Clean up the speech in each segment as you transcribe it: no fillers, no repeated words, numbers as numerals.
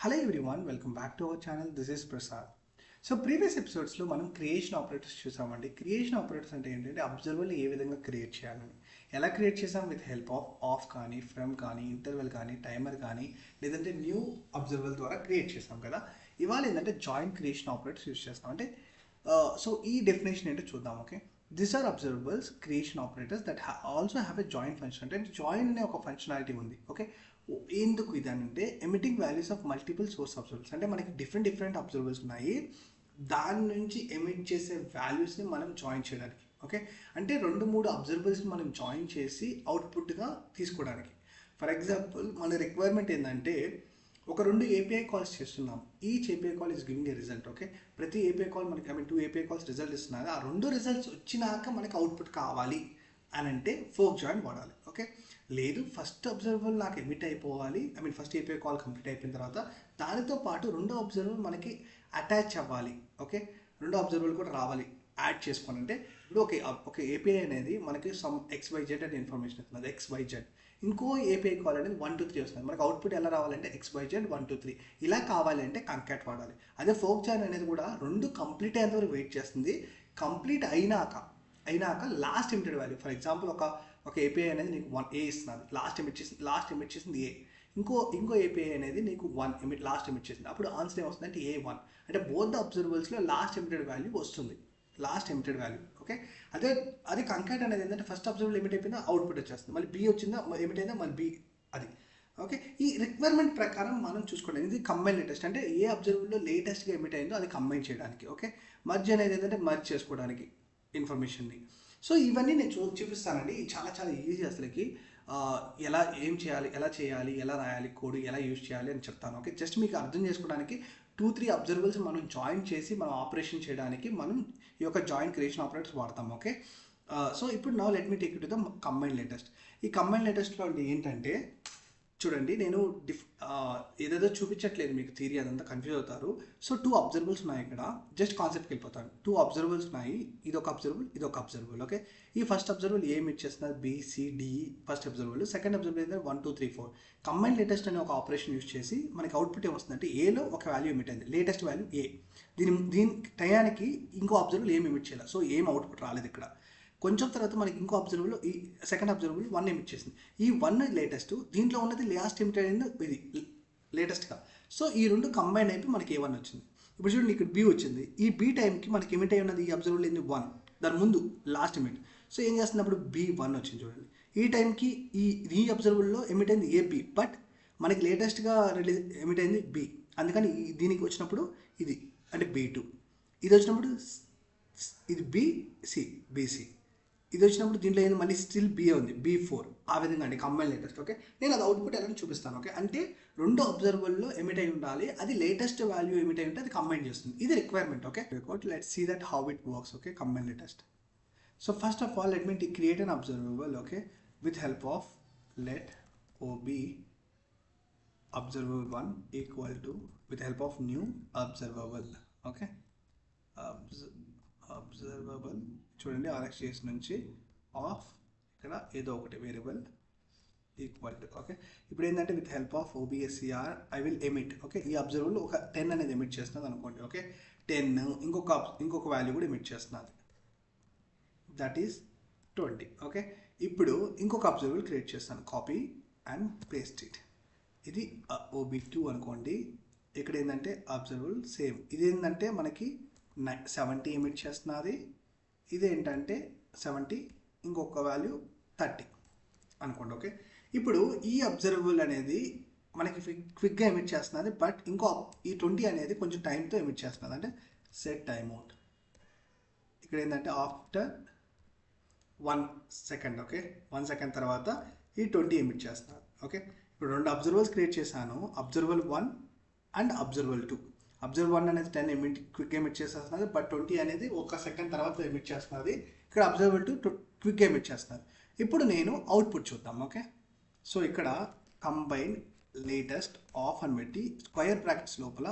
Hello everyone, welcome back to our channel. This is Prasad. So previous ఎపిసోడ్స్లో మనం creation operators చూసామండి. Creation operators అంటే ఏంటంటే అబ్జర్వర్ని ఏ విధంగా క్రియేట్ చేయాలని, ఎలా క్రియేట్ చేసాం విత్ హెల్ప్ ఆఫ్ కానీ, ఫ్రమ్ కానీ, ఇంటర్వెల్ కానీ, టైమర్ కానీ, లేదంటే న్యూ అబ్జర్వర్ ద్వారా క్రియేట్ చేసాం కదా. ఇవాళ ఏంటంటే జాయింట్ క్రియేషన్ ఆపరేటర్స్ యూస్ చేస్తాం. అంటే సో ఈ డెఫినేషన్ ఏంటో చూద్దాం. Okay, this are observers creation operators that also have a joint function. అంటే జాయింట్ అనే ఒక ఫంక్షనాలిటీ ఉంది. ఓకే, ఎందుకు ఇదని అంటే emitting values of multiple source observers. అంటే మనకి డిఫరెంట్ అబ్జర్వర్స్ ఉన్నాయి, దాని నుంచి ఎమిట్ చేసే వాల్యూస్ని మనం జాయిన్ చేయడానికి. ఓకే, అంటే 2-3 అబ్జర్వర్స్ని మనం జాయిన్ చేసి అవుట్పుట్గా తీసుకోవడానికి. ఫర్ ఎగ్జాంపుల్ మన రిక్వైర్మెంట్ ఏంటంటే ఒక 2 ఏపీఐ కాల్స్ చేస్తున్నాం. Each API call is giving a result. Okay, ప్రతి ఏపీఐ కాల్ మనకి 2 ఏపీఐ కాల్స్ రిజల్ట్ ఇస్తున్నారు. ఆ 2 రిజల్ట్స్ వచ్చినాక మనకి అవుట్పుట్ కావాలి అని అంటే ఫోర్క్ జాయిన్ వాడాలి. ఓకే, లేదు ఫస్ట్ అబ్జర్వర్ నాకు ఎమిట్ అయిపోవాలి, ఫస్ట్ ఏపీఐ కాల్ కంప్లీట్ అయిపోయిన తర్వాత దానితో పాటు 2వ అబ్జర్వర్ మనకి అటాచ్ అవ్వాలి. ఓకే, 2వ అబ్జర్వర్ కూడా రావాలి యాడ్ చేసుకోండి. అంటే ఇప్పుడు ఒక ఏపీఐ అనేది మనకి సమ్ XYZ అనే ఇన్ఫర్మేషన్ ఇస్తుంది, XYZ. ఇంకో ఏపీఐ కాల్ అనేది 1 2 3 వస్తుంది. మనకు అవుట్పుట్ ఎలా రావాలంటే XYZ 1 2 3 ఇలా కావాలి అంటే కంకాట్ వాడాలి. అదే ఫోర్క్ జాయిన్ అనేది కూడా 2 కంప్లీట్ అయ్యేంత వరకు వెయిట్ చేస్తుంది. కంప్లీట్ అయినాక last emitted value, for example ఒక ఏపీఐ అనేది నీకు 1A ఇస్తున్నది, లాస్ట్ ఎమిట్ చేసింది ఏ. ఇంకో ఏపీఐ అనేది నీకు 1 లాస్ట్ ఎమిట్ చేసింది. అప్పుడు ఆన్సర్ ఏమొస్తుంది అంటే A1. అంటే బోత్ ద అబ్జర్వర్స్లో లాస్ట్ ఎమిటెడ్ వాల్యూ వస్తుంది, లాస్ట్ ఎమిటెడ్ వాల్యూ. ఓకే, అది కంకాట్ అనేది ఏంటంటే ఫస్ట్ అబ్జర్వర్ ఎమిట్ అయిపోయిందా అవుట్పుట్ వచ్చేస్తుంది, మళ్ళీ B వచ్చిందా ఎమిట్ అయిందా మళ్ళీ B అది. ఓకే, ఈ రిక్వైర్మెంట్ ప్రకారం మనం చూసుకోండి. ఇది కంబైన్ లేటెస్ట్, అంటే ఏ అబ్జర్వర్లో లేటెస్ట్గా ఎమిట్ అయిందో అది కంబైన్ చేయడానికి. ఓకే, మర్జ్ అనేది ఏంటంటే మర్జ్ చేసుకోవడానికి ఇన్ఫర్మేషన్ని. సో ఇవన్నీ నేను చూపిస్తానండి. చాలా చాలా ఈజీ అసలుకి. ఎలా చేయాలి, ఎలా రాయాలి కోడ్, ఎలా యూజ్ చేయాలి అని చెప్తాను. ఓకే, జస్ట్ మీకు అర్థం చేసుకోవడానికి 2-3 అబ్జర్వర్స్ మనం జాయిన్ చేసి మనం ఆపరేషన్ చేయడానికి మనం ఈ యొక్క జాయింట్ క్రియేషన్ ఆపరేటర్స్ వాడతాం. ఓకే, సో ఇప్పుడు now let me take to the combine latest. ఈ కంబైన్ లేటెస్ట్లో ఏంటంటే చూడండి, నేను ఏదేదో చూపించట్లేదు మీకు, థియరీ అదంతా కన్ఫ్యూజ్ అవుతారు. సో 2 అబ్జర్వర్స్ ఉన్నాయి ఇక్కడ, జస్ట్ కాన్సెప్ట్కి వెళ్ళిపోతాను. 2 అబ్జర్వర్స్ ఉన్నాయి, ఇదొక అబ్జర్వర్. ఓకే, ఈ ఫస్ట్ అబ్జర్వర్ ఏం ఇచ్చేస్తున్నారు BCDE first observer. Second observer ఏంటంటే 1 2 3 4. కంబైన్ లేటెస్ట్ అనే ఒక ఆపరేషన్ యూస్ చేసి మనకి అవుట్పుట్ ఏమొస్తుందంటే ఏలో ఒక వాల్యూ ఎమిట్ అయింది, లేటెస్ట్ వాల్యూ ఏ. దీని టయానికి ఇంకో అబ్జర్వర్ ఏం ఎమిట్ చేయాలి, సో ఏం అవుట్పుట్ రాలేదు ఇక్కడ. కొంచెం తర్వాత మనకి ఇంకో అబ్జర్వర్లో ఈ సెకండ్ అబ్జర్వర్లో 1 ఎమిట్ చేసింది. ఈ 1 లేటెస్ట్, దీంట్లో ఉన్నది లాస్ట్ ఎమిట్ అయింది ఇది లేటెస్ట్గా. సో ఈ 2 కంబైన్ అయిపోయి మనకి A1 వచ్చింది. ఇప్పుడు చూడండి ఇక్కడ B వచ్చింది. ఈ B టైంకి మనకి ఎమిట్ అయి ఉన్నది ఈ అబ్జర్వర్లో ఏంది 1, దాని ముందు లాస్ట్ ఎమిట్. సో ఏం చేస్తున్నప్పుడు B1 వచ్చింది చూడండి. ఈ టైంకి ఈ అబ్జర్వర్లో ఎమిట్ అయింది AB, బట్ మనకి లేటెస్ట్గా ఎమిట్ అయింది B. అందుకని దీనికి వచ్చినప్పుడు ఇది అంటే B2. ఇది వచ్చినప్పుడు ఇది BC. ఇది వచ్చినప్పుడు దీంట్లో ఏంది మళ్ళీ స్టిల్ BA ఉంది, B4. ఆ విధంగా అండి కంబైన్ లేటెస్ట్. ఓకే, నేను అది అవుట్పుట్ ఎలా చూపిస్తాను. ఓకే, అంటే 2 అబ్జర్వర్లో ఎమిట్ అయి ఉండాలి, అది లేటెస్ట్ వాల్యూ ఎమిట్ అయి ఉంటే అది కంబైన్ చేస్తుంది. ఇది requirement. Okay, let's see that how it works. Okay, combine latest. So first of all let me create an observable. Okay, with help of let OB observable1 equal to with help of new observable. Okay, observable చూడండి, RxJS నుంచి of ఇక్కడ ఏదో ఒకటి variable equal to. Okay, ఇప్పుడు ఏంటంటే with help of OBSCR I will emit. Okay, ఈ అబ్జర్వర్లో ఒక 10 అనేది ఎమిట్ చేస్తున్నది అనుకోండి. ఓకే, 10 ఇంకొక వాల్యూ కూడా ఎమిట్ చేస్తున్నది, దట్ ఈస్ 20. ఓకే, ఇప్పుడు ఇంకొక అబ్జర్వర్ క్రియేట్ చేస్తాను, కాపీ అండ్ పేస్ట్ ఇట్. ఇది OB2 అనుకోండి. ఇక్కడ ఏంటంటే అబ్జర్వర్ సేమ్, ఇది ఏంటంటే మనకి 70 ఎమిట్ చేస్తున్నది, ఇదేంటంటే 70, ఇంకొక వాల్యూ 30 అనుకోండి. ఓకే, ఇప్పుడు ఈ అబ్జర్వబుల్ అనేది మనకి క్విక్గా ఎమిట్ చేస్తున్నది, బట్ ఈ 20 అనేది కొంచెం టైంతో ఎమిట్ చేస్తున్నది, అంటే సెట్ టైమ్ అవుట్. ఇక్కడ ఏంటంటే ఆఫ్టర్ 1 సెకండ్. ఓకే, 1 సెకండ్ తర్వాత ఈ 20 ఎమిట్ చేస్తున్నారు. ఓకే, ఇప్పుడు 2 అబ్జర్వర్స్ క్రియేట్ చేశాను, అబ్జర్వర్ 1 అండ్ అబ్జర్వర్ 2. అబ్జర్వర్ 1 అనేది 10 క్విక్ ఎమిట్ చేస్తున్నది, బట్ 20 అనేది 1 సెకండ్ తర్వాత ఎమిట్ చేస్తున్నది. ఇక్కడ అబ్జర్వర్ 2 క్విక్ ఎమిట్ చేస్తున్నది. ఇప్పుడు నేను అవుట్పుట్ చూద్దాం. ఓకే, సో ఇక్కడ కంబైన్ లేటెస్ట్ ఆఫ్ అని పెట్టి స్క్వేర్ బ్రాకెట్స్ లోపల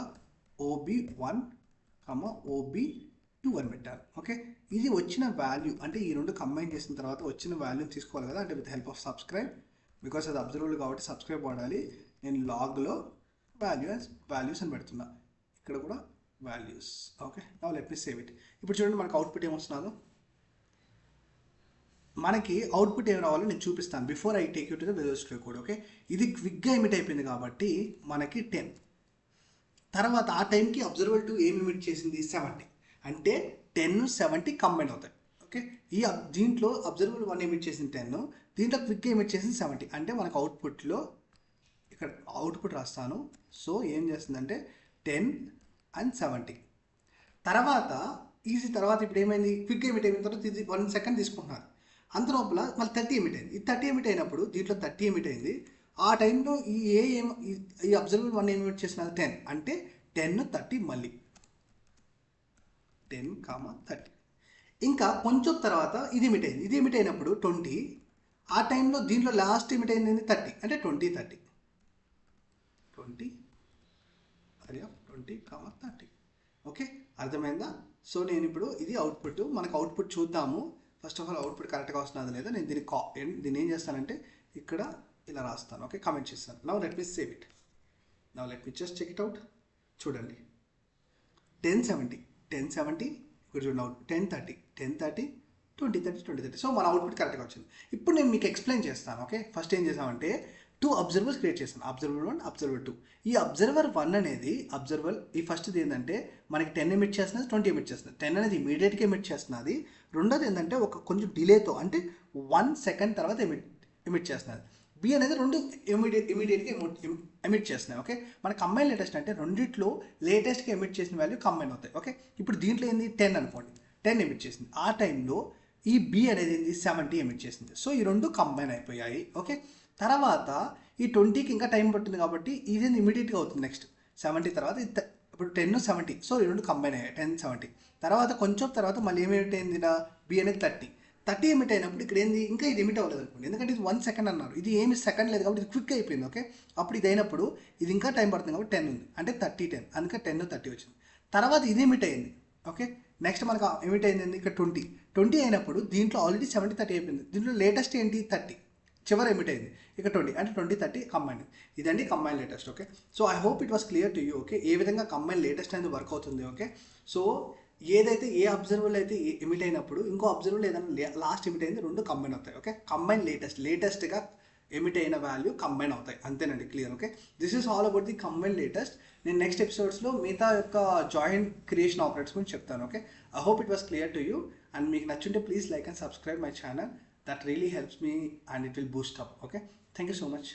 OB1 OB2 అని పెట్టాను. ఓకే, ఇది వచ్చిన వాల్యూ, అంటే ఈ 2 కంబైన్ చేసిన తర్వాత వచ్చిన వాల్యూని తీసుకోవాలి కదా, అంటే with help of subscribe, because అది అబ్జర్వర్ కాబట్టి సబ్స్క్రైబ్ వాడాలి. నేను లాగ్లో వాల్యూస్ అని పెడుతున్నా, ఇక్కడ కూడా values. Okay, now let me save it. ఇప్పుడు చూడండి మనకు అవుట్పుట్ ఏమొస్తున్నాదో. మనకి అవుట్పుట్ ఏం రావాలో నేను చూపిస్తాను before I take you to the visual studio code. Okay, ఇది క్విక్గా ఎమిట్ అయిపోయింది కాబట్టి మనకి 10. తర్వాత ఆ టైంకి అబ్జర్వర్ 2 ఏం ఎమిట్ చేసింది 70, అంటే 10, 70 కంబైన్ అవుతాయి. ఓకే, దీంట్లో అబ్జర్వర్ 1 ఎమిట్ చేసింది 10, దీంట్లో క్విక్గా ఎమిట్ చేసింది 70, అంటే మనకు అవుట్పుట్లో ఇక్కడ అవుట్పుట్ రాస్తాను. సో ఏం చేస్తుందంటే 10 and 70. తర్వాత ఇప్పుడు ఏమైంది, క్విక్ ఎమిట్ అయిన తర్వాత ఇది 1 సెకండ్ తీసుకుంటున్నారు, అంత లోపల మళ్ళీ 30 ఎమిట్ అయింది. ఈ 30 ఎమిట్ అయినప్పుడు దీంట్లో 30 ఎమిట్ అయింది. ఆ టైంలో ఈ అబ్జర్వర్ 1 ఏం ఎమిట్ చేసినది 10, అంటే 10, 30 మళ్ళీ 10, 30. ఇంకా కొంచెం తర్వాత ఇది ఎమిట్ అయింది. ఇది ఎమిట్ అయినప్పుడు 20, ఆ టైంలో దీంట్లో లాస్ట్ ఎమిట్ అయింది 30, అంటే 20, 30. అరే 20, 30. ఓకే, అర్థమైందా? సో నేను ఇప్పుడు ఇది అవుట్పుట్, మనకు అవుట్పుట్ చూద్దాము. ఫస్ట్ ఆఫ్ ఆల్ అవుట్పుట్ కరెక్ట్గా వస్తుందా లేదా. నేను దీన్ని ఏం చేస్తానంటే ఇక్కడ ఇలా రాస్తాను. ఓకే, కామెంట్ చేస్తాను. Now let me save it. Now let me just check it out. చూడండి 1070, ఇక్కడ చూడండి అవుట్ 1030, 2030. సో మన అవుట్పుట్ కరెక్ట్గా వచ్చింది. ఇప్పుడు నేను మీకు ఎక్స్ప్లెయిన్ చేస్తాను. ఓకే, ఫస్ట్ ఏం చేసామంటే 2 అబ్జర్వర్స్ క్రియేట్ చేస్తాను, అబ్జర్వర్ 1, అబ్జర్వర్ 2. ఈ అబ్జర్వర్ 1 అనేది ఈ ఫస్ట్ది ఏంటంటే మనకి 10 ఎమిట్ చేస్తున్నది, 20 ఎమిట్ చేస్తున్నది. 10 అనేది ఇమీడియట్గా ఎమిట్ చేస్తున్నది. రెండోది ఏంటంటే కొంచెం డిలేతో, అంటే 1 సెకండ్ తర్వాత ఎమిట్ చేస్తున్నది. బి అనేది 2 ఇమీడియట్గా ఎమిట్ చేస్తున్నాయి. ఓకే, మన కంబైన్ లేటెస్ట్ అంటే రెండిట్లో లేటెస్ట్గా ఎమిట్ చేసిన వాల్యూ కంబైన్ అవుతాయి. ఓకే, ఇప్పుడు దీంట్లో ఏంది 10 అనుకోండి, 10 ఎమిట్ చేసింది. ఆ టైంలో ఈ బి అనేది ఏంది 70 ఎమిట్ చేసింది. సో ఈ రెండు కంబైన్ అయిపోయాయి. ఓకే, తర్వాత ఈ 20కి ఇంకా టైం పట్టింది కాబట్టి ఇది ఇమీడియట్గా అవుతుంది. నెక్స్ట్ 70 తర్వాత ఇప్పుడు 10, 70. సో ఈ రెండు కంబైన్ అయ్యాయి 10, 70. తర్వాత కొంచెం తర్వాత మళ్ళీ ఏమిట్ అయింది, బి అనేది 30 ఎమిట్ అయినప్పుడు ఇక్కడ ఏంది ఇంకా ఇది ఎమిట్ అవ్వలేదు అనుకోండి, ఎందుకంటే ఇది 1 సెకండ్ అన్నారు, ఇది ఏమి సెకండ్ లేదు కాబట్టి ఇది క్విక్ అయిపోయింది. ఓకే, అప్పుడు ఇది అయినప్పుడు ఇది ఇంకా టైం పడుతుంది కాబట్టి 10 ఉంది, అంటే 30, 10, అందుకే 10, 30 వచ్చింది. తర్వాత ఇది ఎమిట్ అయింది. ఓకే, నెక్స్ట్ మనకు ఎమిట్ అయింది ఇక్కడ 20 అయినప్పుడు దీంట్లో ఆల్రెడీ 70, 30 అయిపోయింది. దీంట్లో లేటెస్ట్ ఏంటి 30, చివరి ఎమిట్ అయింది ఇక్కడ 20, అంటే 20, 30 కంబైన్. ఇదండి combine latest. Okay, so I hope it was clear to you. Okay, ఏ విధంగా కంబైన్ లేటెస్ట్ అనేది వర్క్ అవుతుంది. ఓకే, సో ఏదైతే ఏ అబ్జర్వర్ అయితే ఎమిట్ అయినప్పుడు ఇంకో అబ్జర్వర్ ఏదైనా లాస్ట్ ఎమిట్ అయింది, రెండు కంబైన్ అవుతాయి. ఓకే, కంబైన్ లేటెస్ట్గా ఎమిట్ అయిన వాల్యూ కంబైన్ అవుతాయి, అంతేనండి. Clear? Okay, this is all about the combine latest. నేను నెక్స్ట్ ఎపిసోడ్స్లో మిగతా యొక్క జాయింట్ క్రియేషన్ ఆపరేటర్స్ గురించి చెప్తాను. Okay, I hope it was clear to you. And మీకు నచ్చుంటే please like and subscribe my channel. That really helps me and it will boost up. Okay, thank you so much.